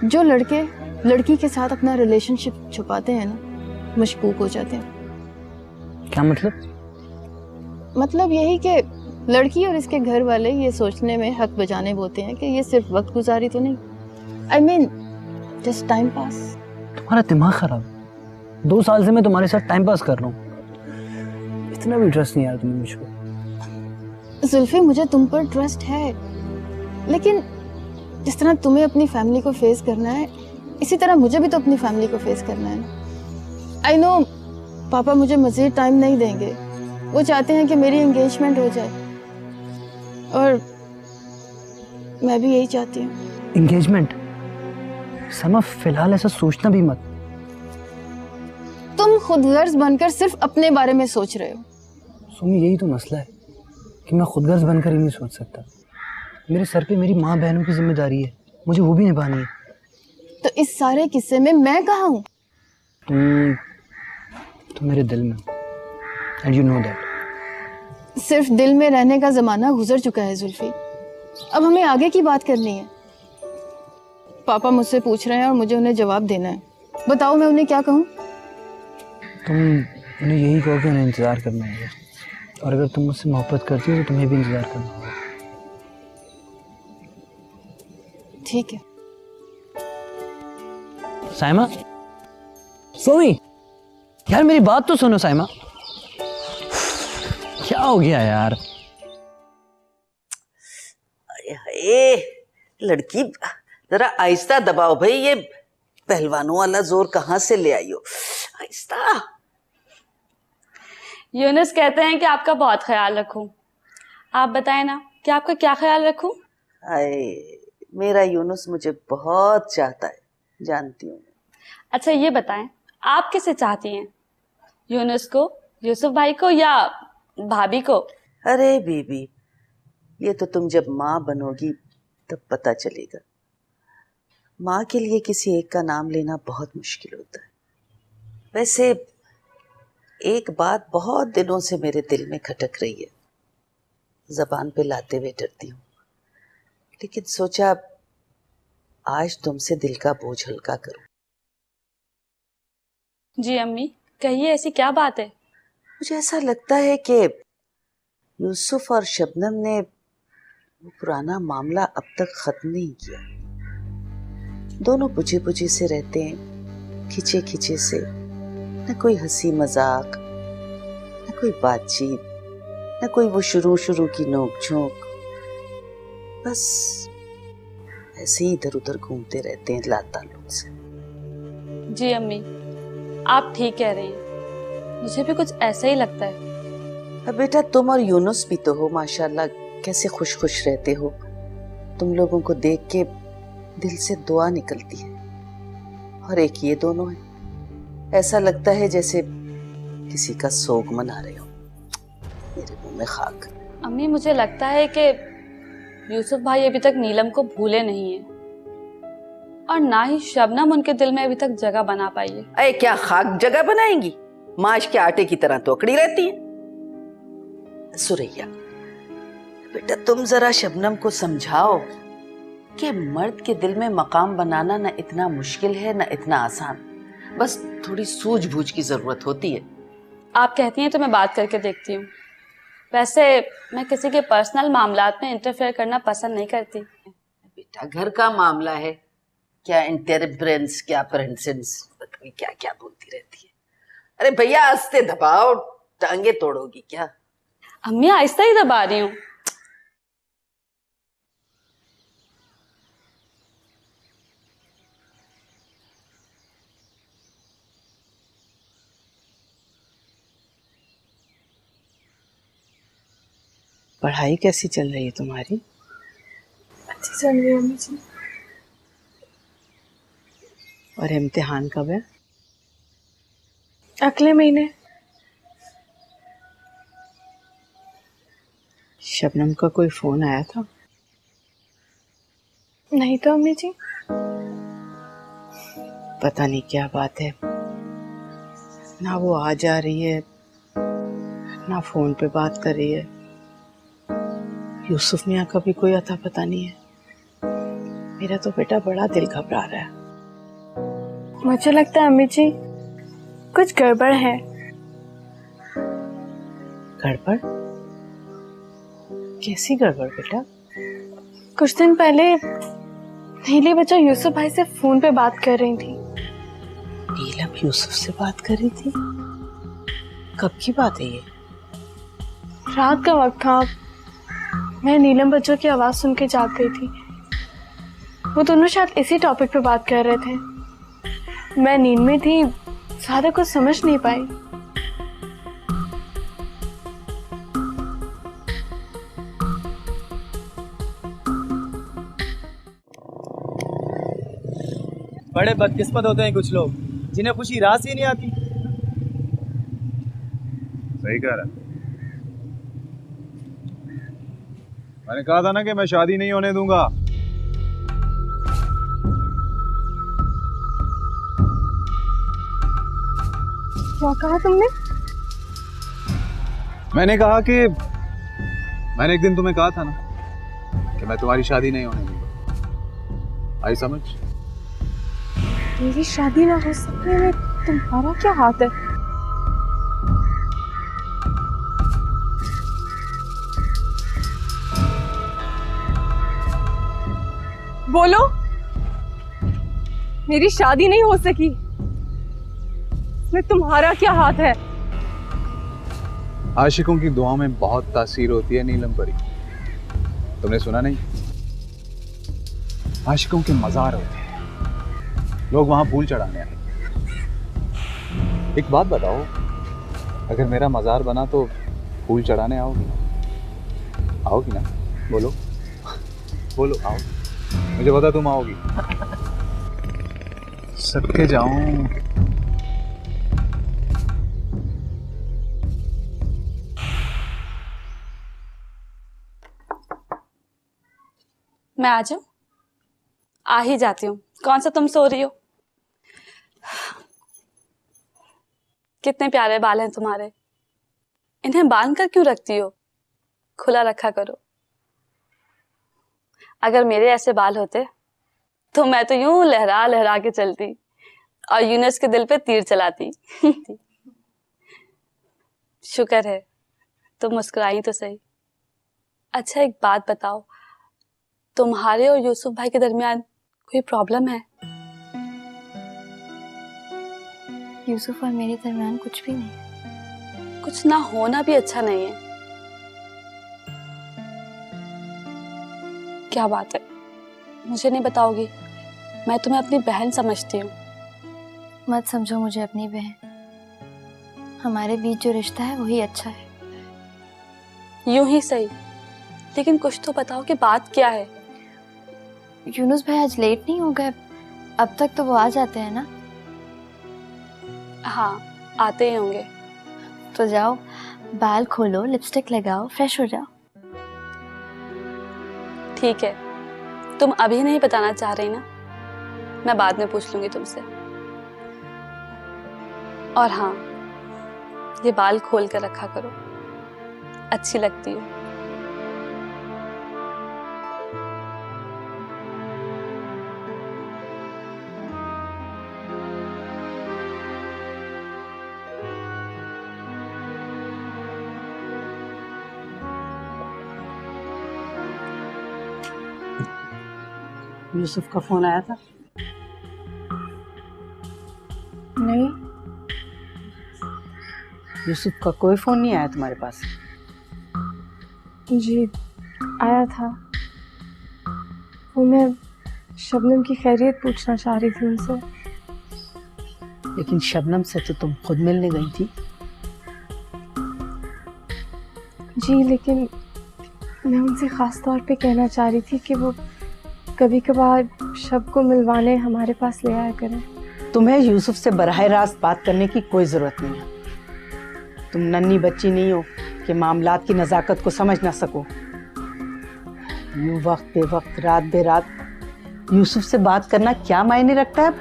जो लड़के लड़की के साथ अपना रिलेशनशिप छुपाते हैं ना, मशकूक हो जाते हैं। क्या मतलब? मतलब यही कि लड़की और इसके घर वाले ये सोचने में हक बजाने बोते हैं कि ये सिर्फ वक्त गुजारी तो नहीं, I mean, just time pass. तुम्हारा दिमाग खराब है। 2 साल से मैं तुम्हारे साथ टाइम पास कर रहा हूँ, इतना भी ट्रस्ट नहीं यार तुम्हें मुझको। जुल्फी, मुझे तुम पर ट्रस्ट है, लेकिन जिस तरह तुम्हें अपनी फैमिली को फेस करना है, इसी तरह मुझे भी तो अपनी फैमिली को फेस करना है ना। आई नो पापा मुझे मजीद टाइम नहीं देंगे, वो चाहते हैं कि मेरी एंगेजमेंट हो जाए, और मैं भी यही चाहती हूँ। एंगेजमेंट? समा फिलहाल ऐसा सोचना भी मत। तुम खुदगर्ज बनकर सिर्फ अपने बारे में सोच रहे हो। सुमी, यही तो मसला है कि मैं खुदगर्ज बनकर ही नहीं सोच सकता। मेरे सर पे मेरी माँ बहनों की जिम्मेदारी है, मुझे वो भी निभानी है। तो इस सारे किस्से में मैं कहाँ हूँ? तुम मेरे दिल में, एंड यू नो दैट। सिर्फ दिल में रहने का जमाना गुजर चुका है जुल्फी, अब हमें आगे की बात करनी है। पापा मुझसे पूछ रहे हैं और मुझे उन्हें जवाब देना है। बताओ मैं उन्हें क्या कहूँ? तुम उन्हें यही कहो कि उन्हें इंतजार करना होगा, और अगर तुम मुझसे मोहब्बत करती हो तो तुम्हें भी इंतजार करना होगा। ठीक है। साइमा, सोमी, यार मेरी बात तो सुनो साइमा। क्या हो गया यार? ए, लड़की जरा आहिस्ता दबाओ भाई, ये पहलवानों वाला जोर कहाँ से ले आई हो? आहिस्ता। यूनुस कहते हैं कि आपका बहुत ख्याल रखूं। आप बताएं ना कि आपका क्या ख्याल रखूं? आए, मेरा यूनुस मुझे बहुत चाहता है, जानती हूँ। अच्छा ये बताएं, आप किसे चाहती हैं? यूनुस को, यूसुफ भाई को, या भाभी को? अरे बीबी, ये तो तुम जब माँ बनोगी तब पता चलेगा। माँ के लिए किसी एक का नाम लेना बहुत मुश्किल होता है। वैसे एक बात बहुत दिनों से मेरे दिल में खटक रही है, जबान पे लाते हुए डरती हूँ, लेकिन सोचा आज तुमसे दिल का बोझ हल्का करूं। जी अम्मी, कहिए, ऐसी क्या बात है? मुझे ऐसा लगता है कि यूसुफ और शबनम ने वो पुराना मामला अब तक खत्म नहीं किया। दोनों बुझे बुझे से रहते हैं, खिंचे खिंचे से, न कोई हंसी मजाक, न कोई बातचीत, न कोई वो शुरू शुरू की नोक झोंक। बस ऐसे ही इधर उधर घूमते रहते हैं लाताल्लुक से। जी अम्मी, आप ठीक कह रही हैं, मुझे भी कुछ ऐसा ही लगता है। अब बेटा तुम और यूनुस भी तो हो माशाल्लाह, कैसे खुश खुश रहते हो। तुम लोगों को देख के दिल से दुआ निकलती है, और एक ये दोनों है, ऐसा लगता है जैसे किसी का सोग मना रहे हो। मेरे मुंह में खाक। अम्मी, मुझे लगता है कि यूसुफ भाई अभी तक नीलम को भूले नहीं है, और ना ही शबनम उनके दिल में अभी तक जगह बना पाई है। अरे क्या खाक जगह बनाएंगी? माश के आटे की तरह तो अकड़ी रहती है। सुरैया बेटा, तुम जरा शबनम को समझाओ कि मर्द के दिल में मकाम बनाना न इतना मुश्किल है न इतना आसान, बस थोड़ी सूझबूझ की जरूरत होती है। आप कहती हैं तो मैं बात करके देखती हूँ। वैसे मैं किसी के पर्सनल मामलात में इंटरफेयर करना पसंद नहीं करती। बेटा घर का मामला है, क्या इंटरफेरेंस, क्या प्रेजेंस, क्या क्या बोलती रहती है। अरे भैया आस्ते दबाओ, टांगे तोड़ोगी क्या? अम्मी, आहिस्ता ही दबा रही हूँ। पढ़ाई कैसी चल रही है तुम्हारी? अच्छी चल रही है अम्मी जी। और इम्तिहान कब है? अगले महीने। शबनम का कोई फोन आया था? नहीं तो अम्मी जी। पता नहीं क्या बात है, ना वो आ जा रही है ना फोन पे बात कर रही है। यूसुफ मियाँ का भी कोई अता पता नहीं है। मेरा तो बेटा बड़ा दिल घबरा रहा है। मुझे लगता है अम्मी जी कुछ गड़बड़ है। गड़बड़? कैसी गड़बड़ बेटा? कुछ दिन पहले नीली बच्चा यूसुफ भाई से फोन पे बात कर रही थी। नीलम यूसुफ से बात कर रही थी? कब की बात है ये? रात का वक्त था, मैं नीलम बच्चों की आवाज सुन के जाग गई थी। वो दोनों शायद इसी टॉपिक पे बात कर रहे थे। मैं नींद में थी, ज्यादा कुछ समझ नहीं पाई। बड़े बदकिस्मत होते हैं कुछ लोग, जिन्हें खुशी रात से ही नहीं आती। सही कह रहा है। मैंने कहा था ना कि मैं शादी नहीं होने दूंगा। क्या कहा तुमने? मैंने कहा कि मैंने एक दिन तुम्हें कहा था ना कि मैं तुम्हारी शादी नहीं होने दूंगा। आई समझ? मेरी शादी ना हो सकने में तुम्हारा क्या हाथ है? बोलो, मेरी शादी नहीं हो सकी, इसमें तुम्हारा क्या हाथ है? आशिकों की दुआओं में बहुत तासीर होती है नीलम परी। तुमने सुना नहीं? आशिकों के मजार होते हैं, लोग वहां फूल चढ़ाने आए। एक बात बताओ, अगर मेरा मजार बना तो फूल चढ़ाने आओगी? आओगी ना? बोलो बोलो, आओ। मुझे पता तुम आओगी। सदके जाऊं। मैं आ जाऊं? आ ही जाती हूँ। कौन सा तुम सो रही हो? कितने प्यारे बाल हैं तुम्हारे, इन्हें बांध कर क्यों रखती हो? खुला रखा करो। अगर मेरे ऐसे बाल होते तो मैं तो यूं लहरा लहरा के चलती और यूनुस के दिल पे तीर चलाती। शुक्र है तुम मुस्कुराई तो सही। अच्छा एक बात बताओ, तुम्हारे और यूसुफ भाई के दरमियान कोई प्रॉब्लम है? यूसुफ और मेरे दरमियान कुछ भी नहीं। कुछ ना होना भी अच्छा नहीं है। क्या बात है, मुझे नहीं बताओगी? मैं तुम्हें अपनी बहन समझती हूँ। मत समझो मुझे अपनी बहन, हमारे बीच जो रिश्ता है वही अच्छा है। यूं ही सही, लेकिन कुछ तो बताओ कि बात क्या है? यूनुस भाई आज लेट नहीं हो गए? अब तक तो वो आ जाते हैं ना? हाँ, आते ही होंगे। तो जाओ, बाल खोलो, लिपस्टिक लगाओ, फ्रेश हो जाओ। ठीक है, तुम अभी नहीं बताना चाह रही ना, मैं बाद में पूछ लूंगी तुमसे। और हाँ, ये बाल खोल कर रखा करो, अच्छी लगती हो। यूसुफ का फोन आया था? नहीं। यूसुफ का कोई फोन नहीं आया तुम्हारे पास? जी आया था, वो मैं शबनम की खैरियत पूछना चाह रही थी उनसे। लेकिन शबनम से तो तुम खुद मिलने गई थी। जी लेकिन मैं उनसे ख़ास तौर पे कहना चाह रही थी कि वो कभी कभार शब को मिलवाने हमारे पास ले आया करें। तुम्हें यूसुफ से बराह रास्त बात करने की कोई ज़रूरत नहीं है। तुम नन्ही बच्ची नहीं हो कि मामलात की नज़ाकत को समझ ना सको। यूँ वक्त बे वक्त, रात बे रात यूसुफ से बात करना क्या मायने रखता है,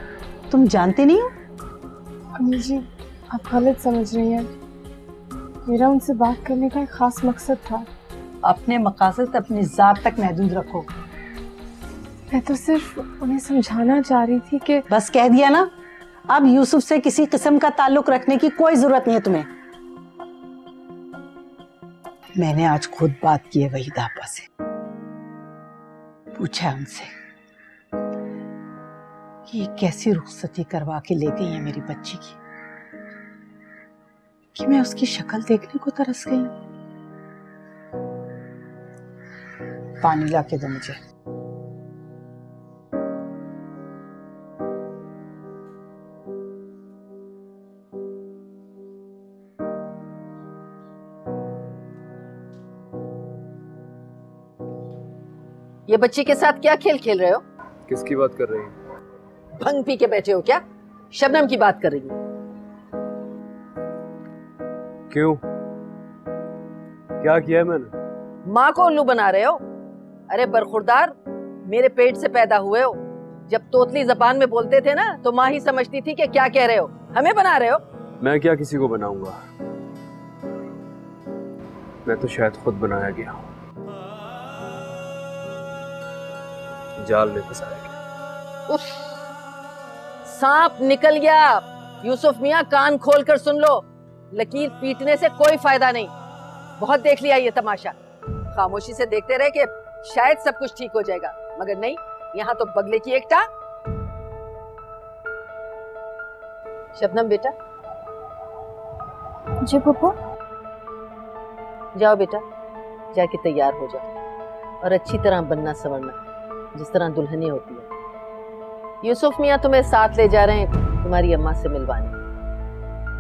तुम जानते नहीं हो? अम्मी जी आप गलत समझ रही हैं, मेरा उनसे बात करने का एक ख़ास मकसद था। अपने मकासद अपनी ज़ात तक महदूद रखो। मैं तो सिर्फ उन्हें समझाना चाह रही थी कि बस कह दिया ना, अब यूसुफ से किसी किस्म का ताल्लुक रखने की कोई जरूरत नहीं है तुम्हें। मैंने आज खुद बात की है वहीदा आपा से, पूछा है उनसे कि ये कैसी रुखसती करवा के ले गई है मेरी बच्ची की, कि मैं उसकी शक्ल देखने को तरस गई हूं। पानी ला के दो मुझे। ये बच्ची के साथ क्या खेल खेल रहे हो? किसकी बात कर रही है? भंग पी के बैठे हो क्या? शबनम की बात कर रही हूँ। क्यों? क्या किया है मैंने? माँ को उल्लू बना रहे हो? अरे बरखुरदार, मेरे पेट से पैदा हुए हो। जब तोतली जबान में बोलते थे ना तो माँ ही समझती थी कि क्या कह रहे हो, हमें बना रहे हो। मैं क्या किसी को बनाऊंगा? मैं तो शायद खुद बनाया गया हूँ, जाल में फंसाया गया। उफ, सांप निकल गया। यूसुफ मियाँ कान खोल कर सुन लो, लकीर पीटने से कोई फायदा नहीं। बहुत देख लिया ये तमाशा, खामोशी से देखते रहे कि शायद सब कुछ ठीक हो जाएगा, मगर नहीं, यहाँ तो बगले की एक टांग। शबनम बेटा। जी पप्पू। जाओ बेटा, जाके तैयार हो जाओ और अच्छी तरह बनना संवरना, जिस तरह दुल्हनियां होती है। यूसुफ मियाँ तुम्हें साथ ले जा रहे हैं तुम्हारी अम्मा से मिलवाने।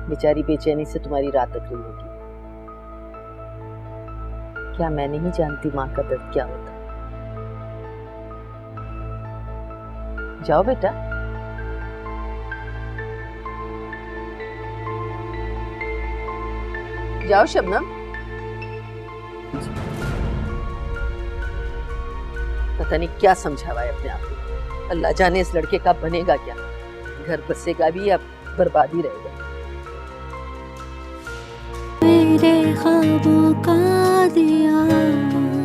बेचारी बेचैनी से तुम्हारी रात तक रही होगी। क्या मैं नहीं जानती माँ का दर्द क्या होता? जाओ बेटा। जाओ शबनम। पता नहीं क्या समझावा है अपने आप को। अल्लाह जाने इस लड़के का बनेगा क्या, घर बसेगा भी या बर्बादी रहेगा। मेरे ख्वाबों का दिया,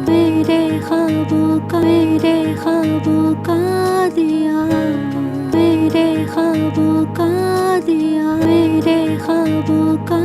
मेरे ख्वाबों का, मेरे ख्वाबों का दिया, मेरे ख्वाबों का दिया, मेरे ख्वाबों का